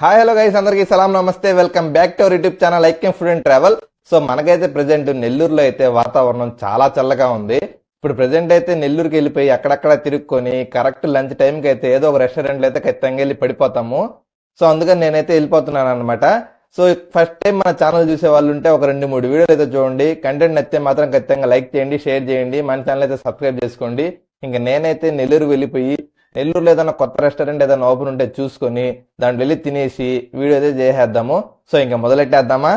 Hi hello guys, అందరికీ సలాం నమస్తే. Welcome back to our YouTube channel ఐక్యం ఫుడ్ అండ్ ట్రావెల్. సో మనకైతే present నెల్లూరులో అయితే వాతావరణం చాలా చల్లగా ఉంది. ఇప్పుడు ప్రెసెంట్ అయితే నెల్లూరుకి వెళ్ళిపోయి అక్కడక్కడ తిరుక్కొని కరెక్ట్ లంచ్ టైంకి అయితే ఏదో ఒక రెస్టారెంట్లో అయితే ఖచ్చితంగా వెళ్ళి పడిపోతాము. సో అందుకని నేనైతే వెళ్ళిపోతున్నాను అనమాట. సో ఫస్ట్ టైం మన ఛానల్ చూసే వాళ్ళు ఉంటే ఒక 2-3 వీడియోలు అయితే చూడండి. కంటెంట్ నచ్చితే మాత్రం ఖచ్చితంగా లైక్ చేయండి, షేర్ చేయండి, మన ఛానల్ అయితే సబ్స్క్రైబ్ చేసుకోండి. ఇంకా నేనైతే నెల్లూరు వెళ్ళిపోయి నెల్లూరులో ఏదైనా కొత్త రెస్టారెంట్ ఏదైనా ఓపెన్ ఉంటే చూసుకొని దాంట్లో వెళ్ళి తినేసి వీడియో అయితే చేసేద్దాము. సో ఇంకా మొదలెట్టేద్దామా.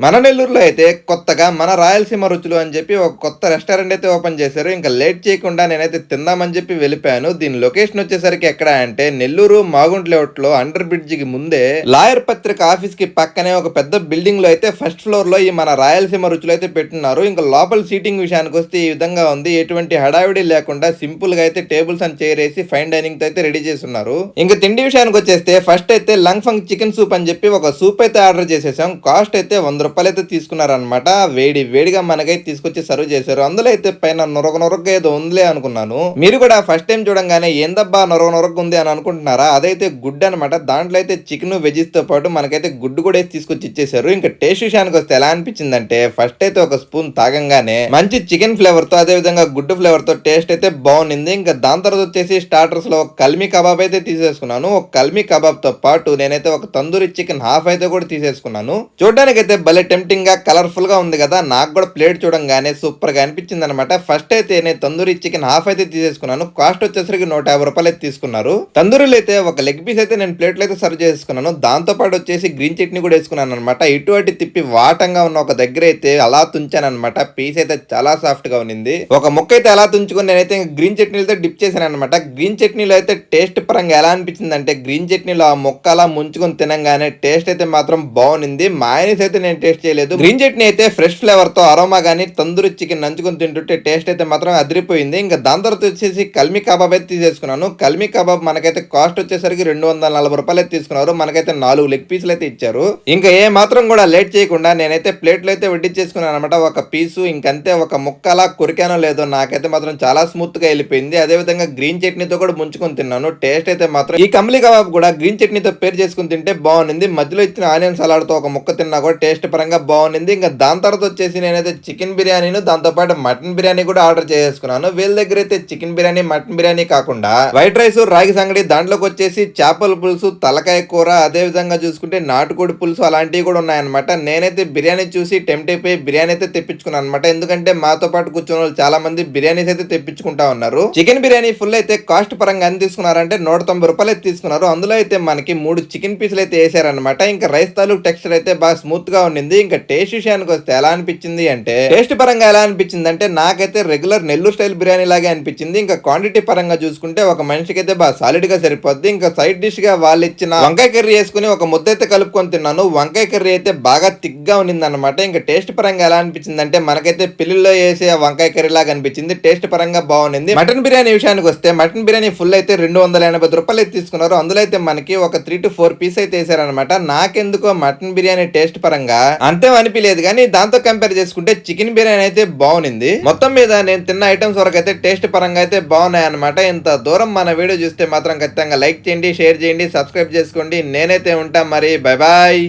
మన నెల్లూరులో అయితే కొత్తగా మన రాయలసీమ రుచులు అని చెప్పి ఒక కొత్త రెస్టారెంట్ అయితే ఓపెన్ చేశారు. ఇంకా లేట్ చేయకుండా నేనైతే తిందామని చెప్పి వెళ్ళిపోయాను. దీని లొకేషన్ వచ్చేసరికి ఎక్కడ అంటే నెల్లూరు మాగుంట లేఅవుట్ లో అండర్ బ్రిడ్జ్ కి ముందే లాయర్ పత్రిక ఆఫీస్ కి పక్కనే ఒక పెద్ద బిల్డింగ్ లో అయితే ఫస్ట్ ఫ్లోర్ లో ఈ మన రాయలసీమ రుచులు అయితే పెట్టున్నారు. ఇంకా లోపల సీటింగ్ విషయానికి వస్తే ఈ విధంగా ఉంది. ఎటువంటి హడావిడి లేకుండా సింపుల్ గా అయితే టేబుల్స్ అండ్ చైర్ వేసి ఫైన్ డైనింగ్ తో అయితే రెడీ చేస్తున్నారు. ఇంకా తిండి విషయానికి వచ్చేస్తే ఫస్ట్ అయితే లంగ్ ఫంగ్ చికెన్ సూప్ అని చెప్పి ఒక సూప్ అయితే ఆర్డర్ చేసేసాం. కాస్ట్ అయితే 100 రూపాయలు అయితే తీసుకున్నారనమాట. వేడిగా మనకైతే తీసుకొచ్చి సర్వ్ చేశారు. అందులో అయితే పైన నొరగ ఏదో ఉందిలే అనుకున్నాను. మీరు కూడా ఫస్ట్ టైం చూడంగానే ఏందబ్బా నొరగ ఉంది అని అనుకుంటున్నారా? అదైతే గుడ్ అనమాట. దాంట్లో అయితే చికెన్ వెజిస్ తో పాటు మనకైతే గుడ్డు కూడా తీసుకొచ్చి ఇచ్చేసారు. ఇంకా టేస్ట్ విషయానికి వస్తే ఎలా అనిపించిందంటే ఫస్ట్ అయితే ఒక స్పూన్ తాగంగానే మంచి చికెన్ ఫ్లేవర్ తో అదే విధంగా గుడ్డు ఫ్లేవర్ తో టేస్ట్ అయితే బాగుంది. ఇంకా దాని తర్వాత వచ్చేసి స్టార్టర్స్ లో కల్మీ కబాబ్ అయితే తీసేసుకున్నాను. ఒక కల్మీ కబాబ్ తో పాటు నేనైతే ఒక తందూరి చికెన్ హాఫ్ అయితే కూడా తీసేసుకున్నాను. చూడడానికి అయితే భలే టెంప్టింగ్ గా కలర్ఫుల్ గా ఉంది కదా. నాకు కూడా ప్లేట్ చూడంగానే సూపర్ గా అనిపించింది అనమాట. ఫస్ట్ అయితే నేను తందూరి చికెన్ హాఫ్ అయితే తీసేసుకున్నాను. కాస్ట్ వచ్చేసరికి 150 రూపాయలు అయితే తీసుకున్నారు. తందూరిలో అయితే ఒక లెగ్ పీస్ అయితే నేను ప్లేట్లో అయితే సర్వ్ చేసుకున్నాను. దాంతో పాటు వచ్చేసి గ్రీన్ చట్నీ కూడా వేసుకున్నాను అనమాట. ఇటు అటు తిప్పి వాటంగా ఉన్న ఒక దగ్గర అయితే అలా తుంచాను అనమాట. పీస్ అయితే చాలా సాఫ్ట్ గా ఉంది. ఒక ముక్క అయితే అలా తుంచుకొని నేనైతే గ్రీన్ చట్నీలతో డిప్ చేశాను అనమాట. గ్రీన్ చట్నీలో అయితే టేస్ట్ పరంగా ఎలా అనిపించింది అంటే గ్రీన్ చట్నీలో ఆ ముక్క అలా ముంచుకొని తినంగానే టేస్ట్ అయితే మాత్రం బాగుంది. మాయనీస్ అయితే నేను టేస్ట్ చేయలేదు. గ్రీన్ చట్నీ అయితే ఫ్రెష్ ఫ్లేవర్ తో అరోమా గానీ తందూరి చికెన్ నంచుకొని తింటుంటే టేస్ట్ అయితే మాత్రం అదిరిపోయింది. ఇంకా దాని తర్వాత వచ్చేసి కల్మీ కబాబ్ అయితే తీసేసుకున్నాను. కల్మీ కబాబ్ మనకైతే కాస్ట్ వచ్చేసరికి 240 రూపాయలు అయితే తీసుకున్నారు. మనకైతే 4 లెగ్ పీసులు అయితే ఇచ్చారు. ఇంకా ఏ మాత్రం కూడా లేట్ చేయకుండా నేనైతే ప్లేట్లో అయితే వడ్డించేసుకున్నాను అనమాట. ఒక పీసు ఇంకంతే ఒక ముక్కలా కొరికానో లేదో నాకైతే మాత్రం చాలా స్మూత్ గా వెళ్ళిపోయింది. అదే విధంగా గ్రీన్ చట్నీతో కూడా ముంచుకొని తిన్నాను. టేస్ట్ అయితే మాత్రం ఈ కల్మీ కబాబ్ కూడా గ్రీన్ చట్నీతో పేరు చేసుకుని తింటే బాగుంది. మధ్యలో ఇచ్చిన ఆనియన్ సలాడ్ తో ఒక ముక్క తిన్నా కూడా టేస్ట్ పరంగా బాగుంది. ఇంకా దాని తర్వాత వచ్చేసి నేనైతే చికెన్ బిర్యానీను దాంతో పాటు మటన్ బిర్యానీ కూడా ఆర్డర్ చేసుకున్నాను. వీళ్ళ దగ్గర అయితే చికెన్ బిర్యానీ మటన్ బిర్యానీ కాకుండా వైట్ రైస్ రాగి సంగడి దాంట్లోకి వచ్చేసి చేపల పులుసు తలకాయ కూర అదే విధంగా చూసుకుంటే నాటుకోడి పులుసు అలాంటివి కూడా ఉన్నాయన్నమాట. నేనైతే బిర్యానీ చూసి టెంప్ట్ అయిపోయి బిర్యానీ అయితే తెప్పించుకున్నాను అనమాట. ఎందుకంటే మాతో పాటు కూర్చున్న వాళ్ళు చాలా మంది బిర్యానీస్ అయితే తెప్పించుకుంటా ఉన్నారు. చికెన్ బిర్యానీ ఫుల్ అయితే కాస్ట్ పరంగా ఎంత తీసుకున్నారంటే 190 రూపాయలు అయితే తీసుకున్నారు. అందులో అయితే మనకి 3 చికెన్ పీసులు అయితే వేసారనమాట. ఇంకా రైస్ తాలూకు టెక్స్చర్ అయితే బాగా స్మూత్ గా ఉండింది. ఇంకా టేస్ట్ విషయానికి వస్తే ఎలా అనిపించింది అంటే టేస్ట్ పరంగా ఎలా అనిపించింది అంటే నాకైతే రెగ్యులర్ నెల్లూరు స్టైల్ బిర్యానీ లాగే అనిపించింది. ఇంకా క్వాంటిటీ పరంగా చూసుకుంటే ఒక మనిషికి అయితే బాగా సాలిడ్ గా సరిపోద్ది. ఇంకా సైడ్ డిష్ గా వాళ్ళు ఇచ్చిన వంకాయ కర్రీ వేసుకుని ఒక ముద్ద అయితే కలుపుకొని తిన్నాను. వంకాయ కర్రీ అయితే బాగా థిక్ గా ఉన్నింది అనమాట. ఇంకా టేస్ట్ పరంగా ఎలా అనిపించింది అంటే మనకైతే పెళ్లిలో వేసే వంకాయ కర్రీ లాగా అనిపించింది. టేస్ట్ పరంగా బాగుంది. మటన్ బిర్యానీ విషయానికి వస్తే మటన్ బిర్యానీ ఫుల్ అయితే 280 రూపాయలు అయితే తీసుకున్నారు. అందులో అయితే మనకి ఒక 3 to 4 పీస్ అయితే వేసారనమాట. నాకెందుకో మటన్ బిర్యానీ టేస్ట్ పరంగా అంతే అనిపించలేదు, కానీ దాంతో కంపేర్ చేసుకుంటే చికెన్ బిర్యానీ అయితే బాగుంది. మొత్తం మీద నేను తిన్న ఐటమ్స్ వరకు అయితే టేస్ట్ పరంగా అయితే బాగున్నాయి అనమాట. ఇంత దూరం మన వీడియో చూస్తే మాత్రం ఖచ్చితంగా లైక్ చేయండి, షేర్ చేయండి, సబ్స్క్రైబ్ చేసుకోండి. నేనైతే ఉంటా మరి. Bye bye.